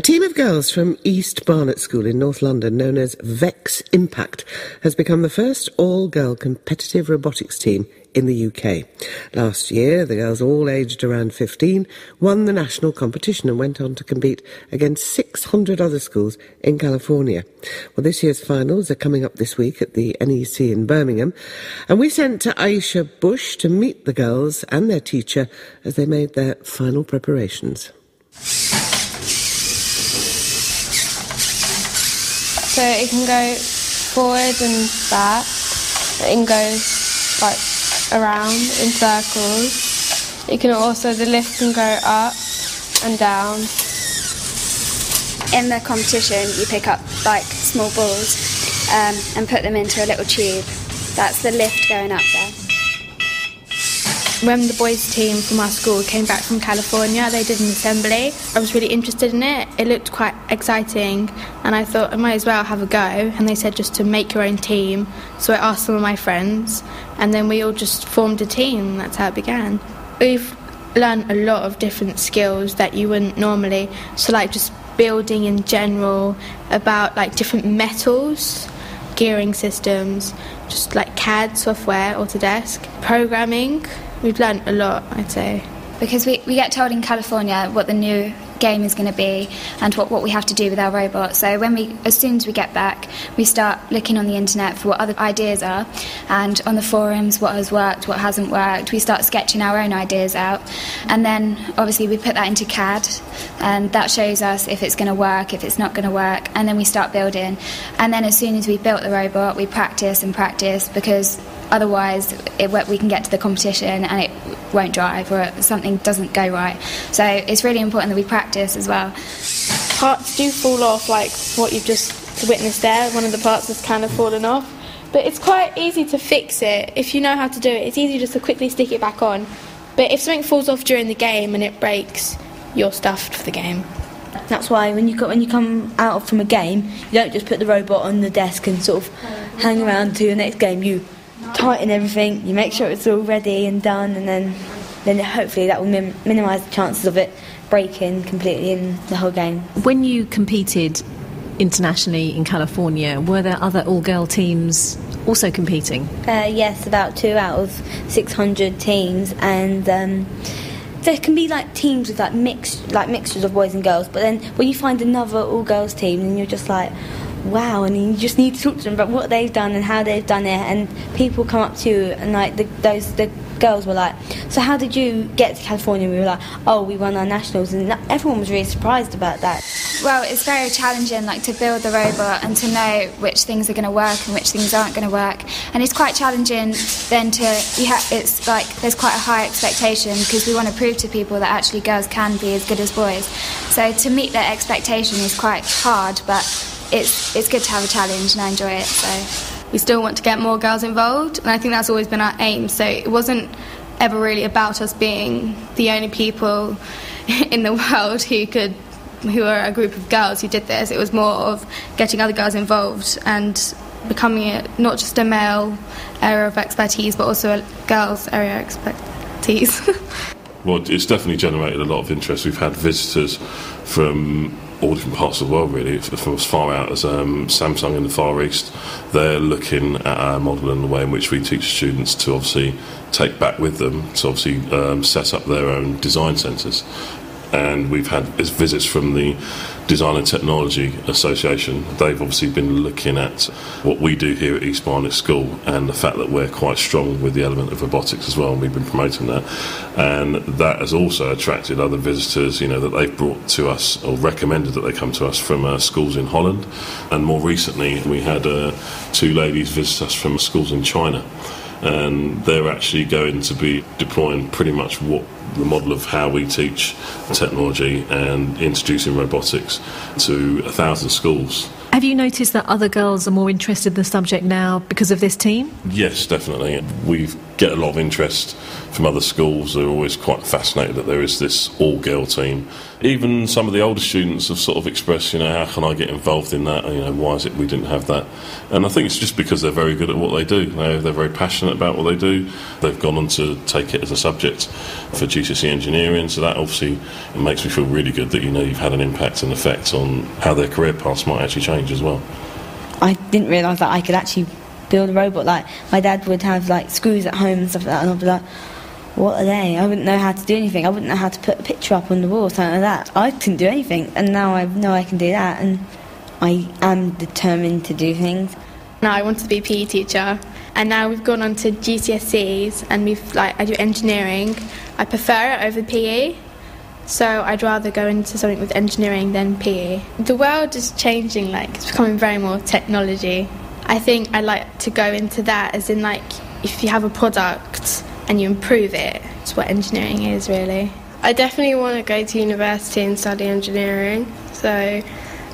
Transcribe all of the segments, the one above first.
team of girls from East Barnet School in North London, known as VEX Impact, has become the first all-girl competitive robotics team in the UK. Last year, the girls, all aged around 15, won the national competition and went on to compete against 600 other schools in California. Well, this year's finals are coming up this week at the NEC in Birmingham, and we sent to Aisha Bush to meet the girls and their teacher as they made their final preparations. So it can go forward and back, it can go like around in circles. It can also, the lift can go up and down. In the competition you pick up like small balls and put them into a little tube. That's the lift going up there. When the boys team from our school came back from California, they did an assembly. I was really interested in it. It looked quite exciting and I thought I might as well have a go, and they said just to make your own team. So I asked some of my friends and then we all just formed a team. That's how it began. We've learned a lot of different skills that you wouldn't normally, so like just building in general, about like different metals, gearing systems, just like CAD software, Autodesk, programming. We've learnt a lot, I'd say. Because we get told in California what the new game is going to be and what we have to do with our robot. So as soon as we get back, we start looking on the internet for what other ideas are, and on the forums what has worked, what hasn't worked. We start sketching our own ideas out, and then obviously we put that into CAD, and that shows us if it's going to work, if it's not going to work, and then we start building. And then as soon as we've built the robot, we practice and practice, because otherwise we can get to the competition and it won't drive or something doesn't go right. So it's really important that we practice as well. Parts do fall off, like what you've just witnessed there. One of the parts has kind of fallen off. But it's quite easy to fix it. If you know how to do it, it's easy just to quickly stick it back on. But if something falls off during the game and it breaks, you're stuffed for the game. That's why when you come out from a game, you don't just put the robot on the desk and sort of hang around to the next game. You tighten everything, you make sure it's all ready and done, and then hopefully that will minimise the chances of it breaking completely in the whole game. When you competed internationally in California, were there other all-girl teams also competing? Yes, about 2 out of 600 teams, and there can be like teams with like mixtures of boys and girls, but then when you find another all-girls team, then you're just like, wow, and you just need to talk to them about what they've done and how they've done it, and people come up to you and like the girls were like, so how did you get to California? We were like, oh, we won our nationals, and everyone was really surprised about that. Well, it's very challenging, like, to build the robot and to know which things are going to work and which things aren't going to work, and it's quite challenging then it's like there's quite a high expectation, because we want to prove to people that actually girls can be as good as boys. So to meet that expectation is quite hard, but it's good to have a challenge, and I enjoy it. So we still want to get more girls involved, and I think that's always been our aim. So it wasn't ever really about us being the only people in the world who are a group of girls who did this. It was more of getting other girls involved and becoming not just a male area of expertise, but also a girls' area of expertise. Well, it's definitely generated a lot of interest. We've had visitors from all different parts of the world, really, from as far out as Samsung in the Far East. They're looking at our model and the way in which we teach students to obviously take back with them, to obviously set up their own design centres. And we've had visits from the Design and Technology Association. They've obviously been looking at what we do here at East Barnet School, and the fact that we're quite strong with the element of robotics as well, and we've been promoting that. And that has also attracted other visitors, that they've brought to us, or recommended that they come to us from schools in Holland. And more recently, we had 2 ladies visit us from schools in China. And they're actually going to be deploying pretty much what the model of how we teach technology and introducing robotics to 1,000 schools. Have you noticed that other girls are more interested in the subject now because of this team? Yes, definitely. We've get a lot of interest from other schools. They're always quite fascinated that there is this all-girl team. Even some of the older students have sort of expressed, how can I get involved in that? Why is it we didn't have that? And I think it's just because they're very good at what they do. They're very passionate about what they do. They've gone on to take it as a subject for GCSE engineering, so that obviously makes me feel really good that you've had an impact and effect on how their career paths might actually change as well. I didn't realise that I could actually build a robot. Like, my dad would have screws at home and stuff like that, and I'd be like, what are they? I wouldn't know how to do anything. I wouldn't know how to put a picture up on the wall or something like that. I couldn't do anything, and now I know I can do that, and I am determined to do things. Now I wanted to be a PE teacher, and now we've gone on to GCSEs, and I do engineering. I prefer it over PE, so I'd rather go into something with engineering than PE. The world is changing, it's becoming very more technology. I think I'd like to go into that, as in if you have a product and you improve it, it's what engineering is really. I definitely want to go to university and study engineering, so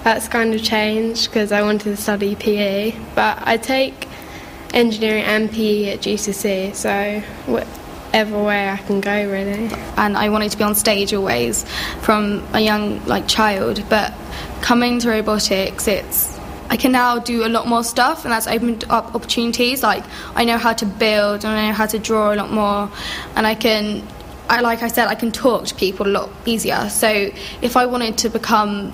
that's kind of changed because I wanted to study PE, but I take engineering and PE at GCSE, so whatever way I can go really. And I wanted to be on stage always from a young child, but coming to robotics, I can now do a lot more stuff, and that's opened up opportunities. I know how to build, and I know how to draw a lot more, and I can talk to people a lot easier. So if I wanted to become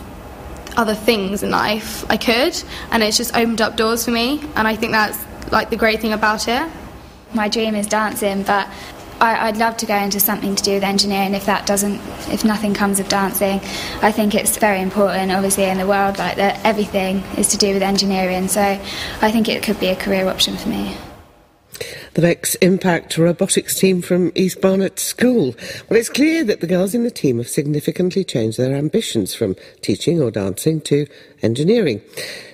other things in life, I could, and it's just opened up doors for me, and I think that's the great thing about it. My dream is dancing, but I'd love to go into something to do with engineering if nothing comes of dancing. I think it's very important, obviously, in the world that everything is to do with engineering, so I think it could be a career option for me. The VEX Impact robotics team from East Barnet School. Well, it's clear that the girls in the team have significantly changed their ambitions from teaching or dancing to engineering.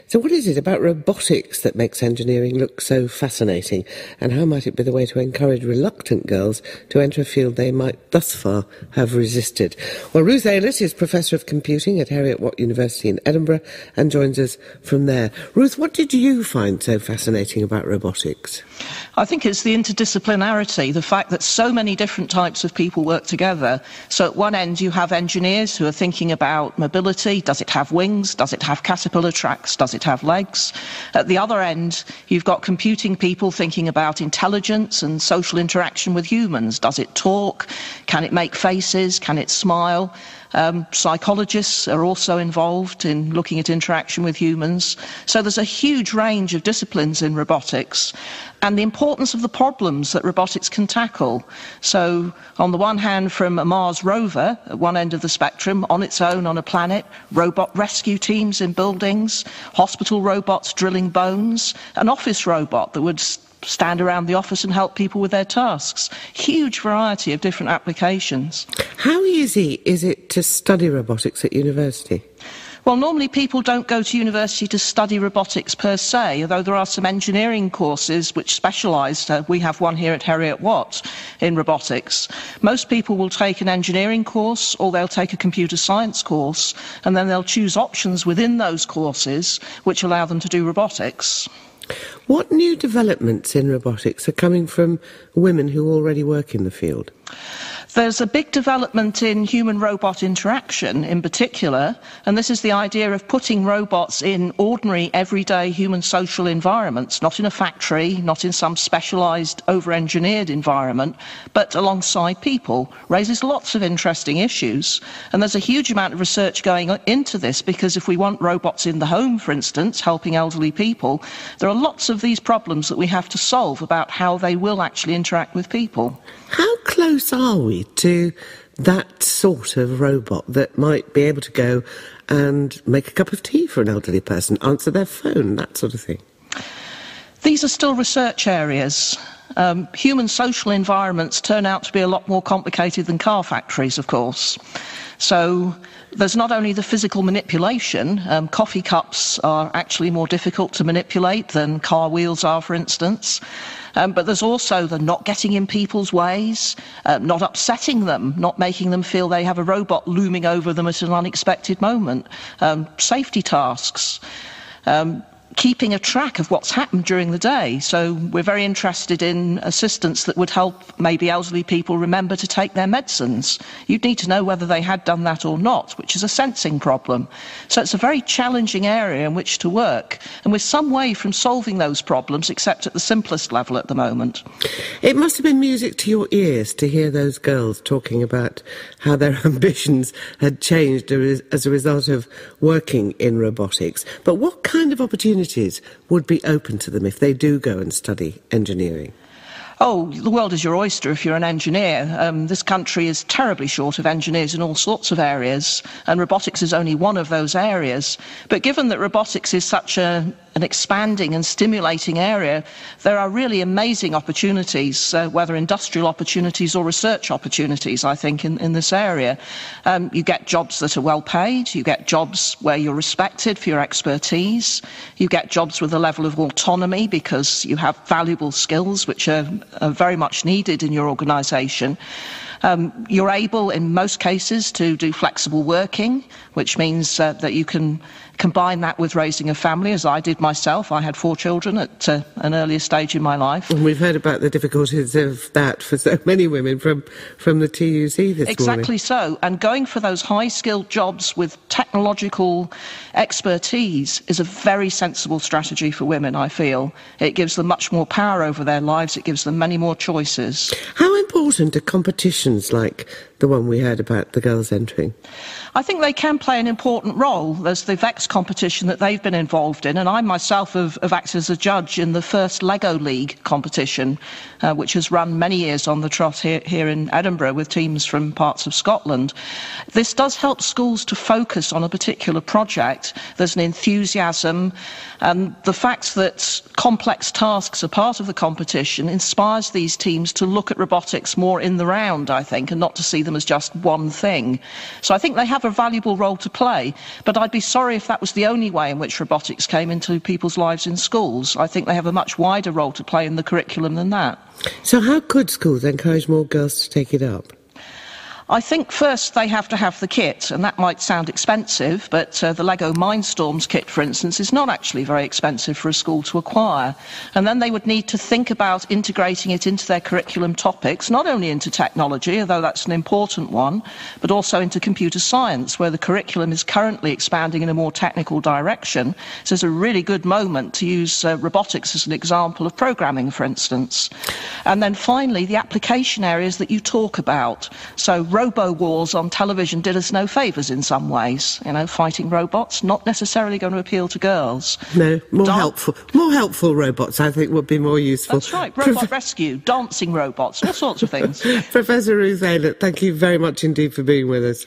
So what is it about robotics that makes engineering look so fascinating? And how might it be the way to encourage reluctant girls to enter a field they might thus far have resisted? Well, Ruth Aylett is Professor of Computing at Heriot-Watt University in Edinburgh and joins us from there. Ruth, what did you find so fascinating about robotics? I think it's the interdisciplinarity, the fact that so many different types of people work together. So at one end you have engineers who are thinking about mobility. Does it have wings? Does it have caterpillar tracks? Does it have legs? At the other end, you've got computing people thinking about intelligence and social interaction with humans. Does it talk? Can it make faces? Can it smile? Psychologists are also involved in looking at interaction with humans. So there's a huge range of disciplines in robotics, and the importance of the problems that robotics can tackle. So on the one hand, from a Mars rover at one end of the spectrum, on its own on a planet, robot rescue teams in buildings, hospital robots drilling bones, an office robot that would stand around the office and help people with their tasks. Huge variety of different applications. How easy is it to study robotics at university? Well, normally people don't go to university to study robotics per se, although there are some engineering courses which specialise. We have one here at Heriot-Watt in robotics. Most people will take an engineering course, or they'll take a computer science course, and then they'll choose options within those courses which allow them to do robotics. What new developments in robotics are coming from women who already work in the field? There's a big development in human-robot interaction in particular, and this is the idea of putting robots in ordinary, everyday human social environments, not in a factory, not in some specialised, over-engineered environment, but alongside people. Raises lots of interesting issues, and there's a huge amount of research going into this, because if we want robots in the home, for instance, helping elderly people, there are lots of these problems that we have to solve about how they will actually interact with people. How close are we to that sort of robot that might be able to go and make a cup of tea for an elderly person, answer their phone, that sort of thing? These are still research areas. Human social environments turn out to be a lot more complicated than car factories, of course. So there's not only the physical manipulation. Coffee cups are actually more difficult to manipulate than car wheels are, for instance. But there's also the not getting in people's ways, not upsetting them, not making them feel they have a robot looming over them at an unexpected moment, safety tasks. keeping a track of what's happened during the day. So we're very interested in assistance that would help maybe elderly people remember to take their medicines. You'd need to know whether they had done that or not, which is a sensing problem. So it's a very challenging area in which to work, and we're some way from solving those problems, except at the simplest level at the moment. It must have been music to your ears to hear those girls talking about how their ambitions had changed as a result of working in robotics. But what kind of opportunities would be open to them if they do go and study engineering? Oh, the world is your oyster if you're an engineer. This country is terribly short of engineers in all sorts of areas, and robotics is only one of those areas. But given that robotics is such an expanding and stimulating area, there are really amazing opportunities, whether industrial opportunities or research opportunities, I think, in this area. You get jobs that are well paid, you get jobs where you're respected for your expertise, you get jobs with a level of autonomy because you have valuable skills which are very much needed in your organisation. You're able, in most cases, to do flexible working, which means that you can combine that with raising a family, as I did myself. I had 4 children at an earlier stage in my life. And we've heard about the difficulties of that for so many women from the TUC this morning. Exactly so. And going for those high-skilled jobs with technological expertise is a very sensible strategy for women, I feel. It gives them much more power over their lives. It gives them many more choices. How important are competitions like the one we heard about the girls entering? I think they can play an important role. There's the VEX competition that they've been involved in, and I myself have acted as a judge in the first Lego League competition, which has run many years on the trot here in Edinburgh with teams from parts of Scotland. This does help schools to focus on a particular project. There's an enthusiasm, and the fact that complex tasks are part of the competition inspires these teams to look at robotics more in the round, I think, and not to see them as just one thing. So I think they have a valuable role to play, but I'd be sorry if that was the only way in which robotics came into people's lives in schools. I think they have a much wider role to play in the curriculum than that. So how could schools encourage more girls to take it up? I think first they have to have the kit, and that might sound expensive, but the Lego Mindstorms kit, for instance, is not actually very expensive for a school to acquire. And then they would need to think about integrating it into their curriculum topics, not only into technology, although that's an important one, but also into computer science, where the curriculum is currently expanding in a more technical direction. So it's a really good moment to use robotics as an example of programming, for instance. And then finally, the application areas that you talk about. So robo-wars on television did us no favours in some ways. You know, fighting robots, not necessarily going to appeal to girls. No, more helpful robots, I think, would be more useful. That's right, robot rescue, dancing robots, all sorts of things. Professor Ruth Aylett, thank you very much indeed for being with us.